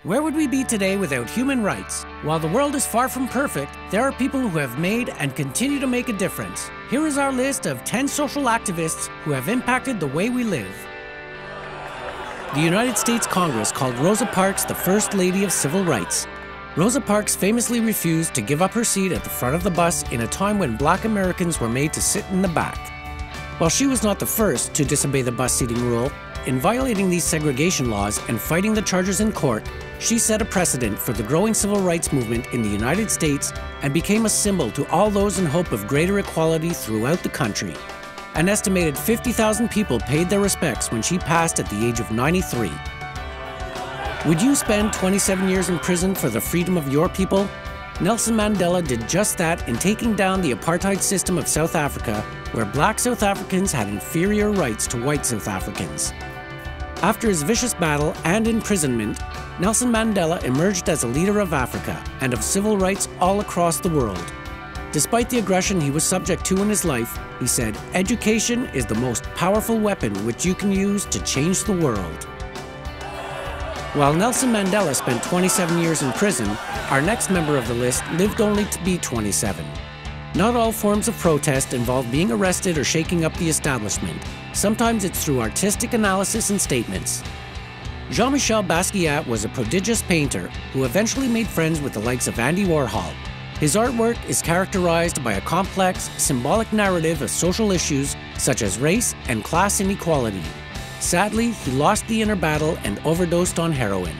Where would we be today without human rights? While the world is far from perfect, there are people who have made and continue to make a difference. Here is our list of 10 social activists who have impacted the way we live. The United States Congress called Rosa Parks the First Lady of Civil Rights. Rosa Parks famously refused to give up her seat at the front of the bus in a time when Black Americans were made to sit in the back. While she was not the first to disobey the bus seating rule, in violating these segregation laws and fighting the charges in court, she set a precedent for the growing civil rights movement in the United States and became a symbol to all those in hope of greater equality throughout the country. An estimated 50,000 people paid their respects when she passed at the age of 93. Would you spend 27 years in prison for the freedom of your people? Nelson Mandela did just that in taking down the apartheid system of South Africa, where Black South Africans had inferior rights to white South Africans. After his vicious battle and imprisonment, Nelson Mandela emerged as a leader of Africa and of civil rights all across the world. Despite the aggression he was subject to in his life, he said, "Education is the most powerful weapon which you can use to change the world." While Nelson Mandela spent 27 years in prison, our next member of the list lived only to be 27. Not all forms of protest involve being arrested or shaking up the establishment. Sometimes it's through artistic analysis and statements. Jean-Michel Basquiat was a prodigious painter who eventually made friends with the likes of Andy Warhol. His artwork is characterized by a complex, symbolic narrative of social issues such as race and class inequality. Sadly, he lost the inner battle and overdosed on heroin.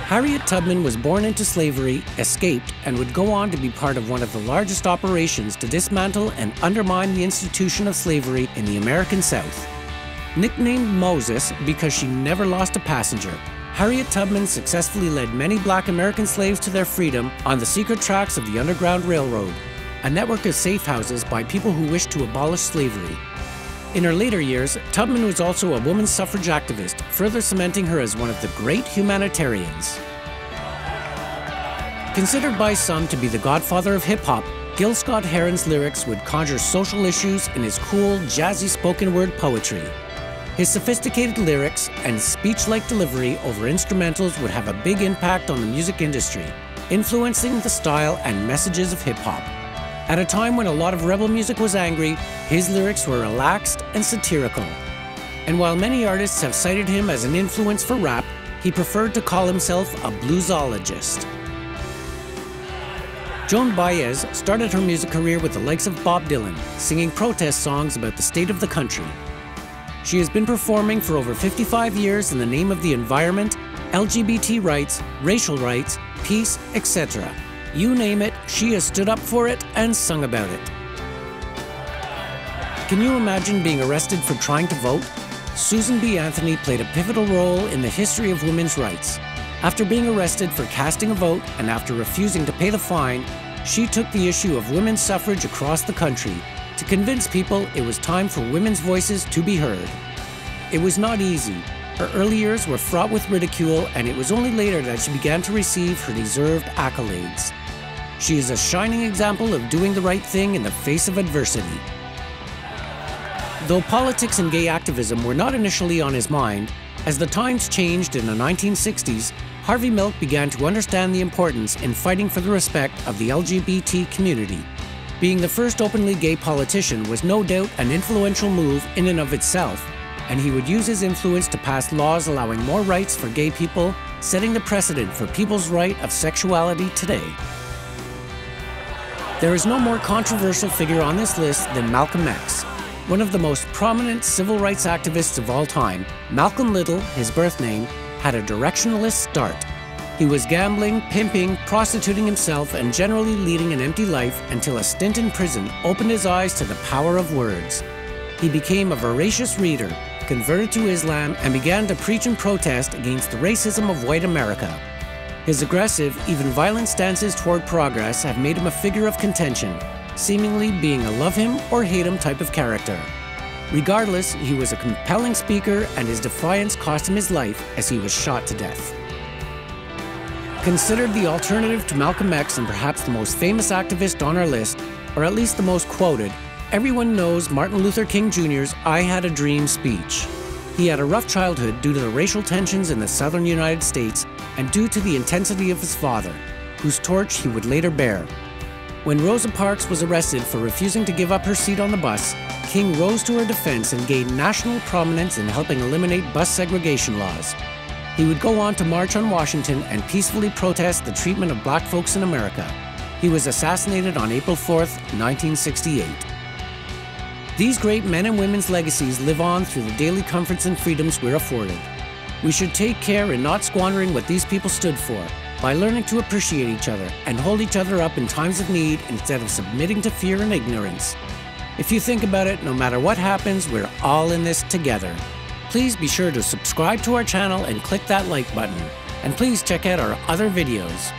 Harriet Tubman was born into slavery, escaped, and would go on to be part of one of the largest operations to dismantle and undermine the institution of slavery in the American South. Nicknamed Moses because she never lost a passenger, Harriet Tubman successfully led many Black American slaves to their freedom on the secret tracks of the Underground Railroad, a network of safe houses by people who wished to abolish slavery. In her later years, Tubman was also a women's suffrage activist, further cementing her as one of the great humanitarians. Considered by some to be the godfather of hip-hop, Gil Scott Heron's lyrics would conjure social issues in his cool, jazzy spoken word poetry. His sophisticated lyrics and speech-like delivery over instrumentals would have a big impact on the music industry, influencing the style and messages of hip-hop. At a time when a lot of rebel music was angry, his lyrics were relaxed and satirical. And while many artists have cited him as an influence for rap, he preferred to call himself a bluesologist. Joan Baez started her music career with the likes of Bob Dylan, singing protest songs about the state of the country. She has been performing for over 55 years in the name of the environment, LGBT rights, racial rights, peace, etc. You name it, she has stood up for it and sung about it. Can you imagine being arrested for trying to vote? Susan B. Anthony played a pivotal role in the history of women's rights. After being arrested for casting a vote and after refusing to pay the fine, she took the issue of women's suffrage across the country to convince people it was time for women's voices to be heard. It was not easy. Her early years were fraught with ridicule, and it was only later that she began to receive her deserved accolades. She is a shining example of doing the right thing in the face of adversity. Though politics and gay activism were not initially on his mind, as the times changed in the 1960s, Harvey Milk began to understand the importance in fighting for the respect of the LGBT community. Being the first openly gay politician was no doubt an influential move in and of itself, and he would use his influence to pass laws allowing more rights for gay people, setting the precedent for people's right of sexuality today. There is no more controversial figure on this list than Malcolm X. One of the most prominent civil rights activists of all time, Malcolm Little, his birth name, had a directionless start. He was gambling, pimping, prostituting himself, and generally leading an empty life until a stint in prison opened his eyes to the power of words. He became a voracious reader, converted to Islam, and began to preach and protest against the racism of white America. His aggressive, even violent stances toward progress have made him a figure of contention, seemingly being a love him or hate him type of character. Regardless, he was a compelling speaker, and his defiance cost him his life as he was shot to death. Considered the alternative to Malcolm X and perhaps the most famous activist on our list, or at least the most quoted, everyone knows Martin Luther King Jr.'s "I Had a Dream" speech. He had a rough childhood due to the racial tensions in the southern United States and due to the intensity of his father, whose torch he would later bear. When Rosa Parks was arrested for refusing to give up her seat on the bus, King rose to her defense and gained national prominence in helping eliminate bus segregation laws. He would go on to march on Washington and peacefully protest the treatment of black folks in America. He was assassinated on April 4th, 1968. These great men and women's legacies live on through the daily comforts and freedoms we're afforded. We should take care in not squandering what these people stood for, by learning to appreciate each other and hold each other up in times of need instead of submitting to fear and ignorance. If you think about it, no matter what happens, we're all in this together. Please be sure to subscribe to our channel and click that like button. And please check out our other videos.